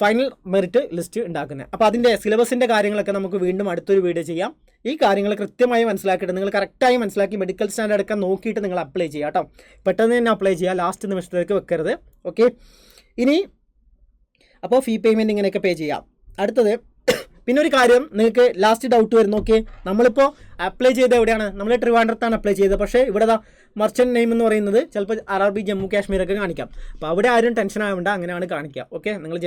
ഫൈനൽ മെറിറ്റ് ലിസ്റ്റ് ഉണ്ടാക്കുന്നത്. അപ്പോൾ അതിൻ്റെ സിലബസിൻ്റെ കാര്യങ്ങളൊക്കെ നമുക്ക് വീണ്ടും അടുത്തൊരു വീഡിയോ ചെയ്യാം. ഈ കാര്യങ്ങൾ കൃത്യമായി മനസ്സിലാക്കിയിട്ട് നിങ്ങൾ കറക്റ്റായി മനസ്സിലാക്കി മെഡിക്കൽ സ്റ്റാൻഡേർഡ് ഒക്കെ നോക്കിയിട്ട് നിങ്ങൾ അപ്ലൈ ചെയ്യുക കേട്ടോ. പെട്ടെന്ന് തന്നെ അപ്ലൈ ചെയ്യുക, ലാസ്റ്റ് നിമിഷത്തിലേക്ക് വെക്കരുത്. ഓക്കെ, ഇനി അപ്പോൾ ഫീ പേയ്മെൻറ്റ് ഇങ്ങനെയൊക്കെ പേ ചെയ്യാം. അടുത്തത് പിന്നെ ഒരു കാര്യം നിങ്ങൾക്ക് ലാസ്റ്റ് ഡൗട്ട് വരും. നോക്കി, നമ്മളിപ്പോൾ അപ്ലൈ ചെയ്ത് എവിടെയാണ്, നമ്മൾ ട്രിവാൻഡ്രത്താണ് അപ്ലൈ ചെയ്തത്. പക്ഷേ ഇവിടെ മർച്ചൻറ്റ് നെയിം എന്ന് പറയുന്നത് ചിലപ്പോൾ RRB ജമ്മു കാശ്മീരൊക്കെ കാണിക്കാം. അപ്പോൾ അവിടെ ആരും ടെൻഷൻ ആവേണ്ട, അങ്ങനെയാണ് കാണിക്കുക. ഓക്കെ, നിങ്ങൾ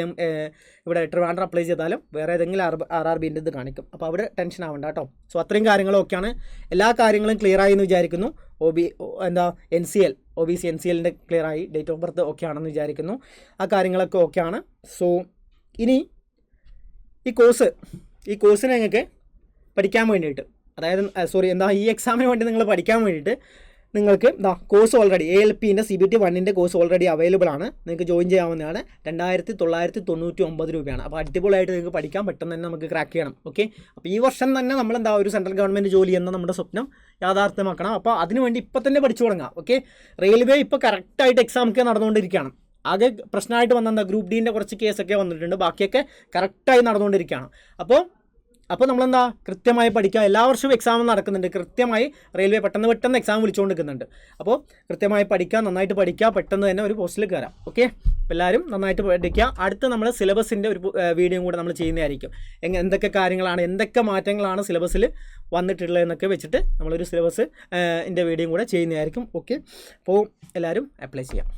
ഇവിടെ ട്രിവാൻഡ്രം അപ്ലൈ ചെയ്താലും വേറെ ഏതെങ്കിലും RRBൻ്റെ ഇത് കാണിക്കും. അപ്പോൾ അവിടെ ടെൻഷൻ ആവേണ്ട കേട്ടോ. സോ അത്രയും കാര്യങ്ങളൊക്കെയാണ്. എല്ലാ കാര്യങ്ങളും ക്ലിയർ ആയി എന്ന് വിചാരിക്കുന്നു. NCL OBC NCLൻ്റെ ക്ലിയർ ആയി, ഡേറ്റ് ഓഫ് ബർത്ത് ഓക്കെ ആണെന്ന് വിചാരിക്കുന്നു. ആ കാര്യങ്ങളൊക്കെ ഓക്കെയാണ്. സോ ഇനി ഈ കോഴ്സിന് നിങ്ങൾക്ക് പഠിക്കാൻ വേണ്ടിയിട്ട്, അതായത് ഈ എക്സാമിന് വേണ്ടി നിങ്ങൾ പഠിക്കാൻ വേണ്ടിയിട്ട് നിങ്ങൾക്ക് കോഴ്സ് ഓൾറെഡി ALPൻ്റെ CBT 1-ൻ്റെ കോഴ്സ് ഓൾറെഡി അവൈലബിൾ ആണ്. നിങ്ങൾക്ക് ജോയിൻ ചെയ്യാവുന്നതാണ്. 2,999 രൂപയാണ്. അപ്പോൾ അടിപൊളിയായിട്ട് നിങ്ങൾക്ക് പഠിക്കാൻ പെട്ടെന്ന് തന്നെ നമുക്ക് ക്രാക്ക് ചെയ്യണം. ഓക്കെ, അപ്പോൾ ഈ വർഷം തന്നെ നമ്മൾ ഒരു സെൻട്രൽ ഗവൺമെൻറ് ജോലി എന്ന നമ്മുടെ സ്വപ്നം യാഥാർത്ഥ്യമാക്കണം. അപ്പോൾ അതിനുവേണ്ടി ഇപ്പോൾ തന്നെ പഠിച്ചു തുടങ്ങാം. ഓക്കെ, റെയിൽവേ ഇപ്പോൾ കറക്റ്റായിട്ട് എക്സാമൊക്കെ നടന്നുകൊണ്ടിരിക്കുകയാണ്. ആകെ പ്രശ്നമായിട്ട് വന്ന ഗ്രൂപ്പ് Dൻ്റെ കുറച്ച് കേസൊക്കെ വന്നിട്ടുണ്ട്, ബാക്കിയൊക്കെ കറക്റ്റായി നടന്നുകൊണ്ടിരിക്കുകയാണ്. അപ്പോൾ നമ്മളെന്താ കൃത്യമായി പഠിക്കുക. എല്ലാ വർഷവും എക്സാം നടക്കുന്നുണ്ട്. കൃത്യമായി റെയിൽവേ പെട്ടെന്ന് എക്സാം വിളിച്ചുകൊണ്ടിരിക്കുന്നുണ്ട്. അപ്പോൾ കൃത്യമായി പഠിക്കുക, നന്നായിട്ട് പഠിക്കുക, പെട്ടെന്ന് തന്നെ ഒരു പോസ്റ്റിൽ കയറാം. ഓക്കെ, എല്ലാവരും നന്നായിട്ട് പഠിക്കുക. അടുത്ത നമ്മൾ സിലബസിൻ്റെ ഒരു വീഡിയോ കൂടെ നമ്മൾ ചെയ്യുന്നതായിരിക്കും. എന്തൊക്കെ കാര്യങ്ങളാണ്, എന്തൊക്കെ മാറ്റങ്ങളാണ് സിലബസിൽ വന്നിട്ടുള്ളതെന്നൊക്കെ വെച്ചിട്ട് നമ്മളൊരു സിലബസ് വീഡിയോയും കൂടെ ചെയ്യുന്നതായിരിക്കും. ഓക്കെ, അപ്പോൾ എല്ലാവരും അപ്ലൈ ചെയ്യാം.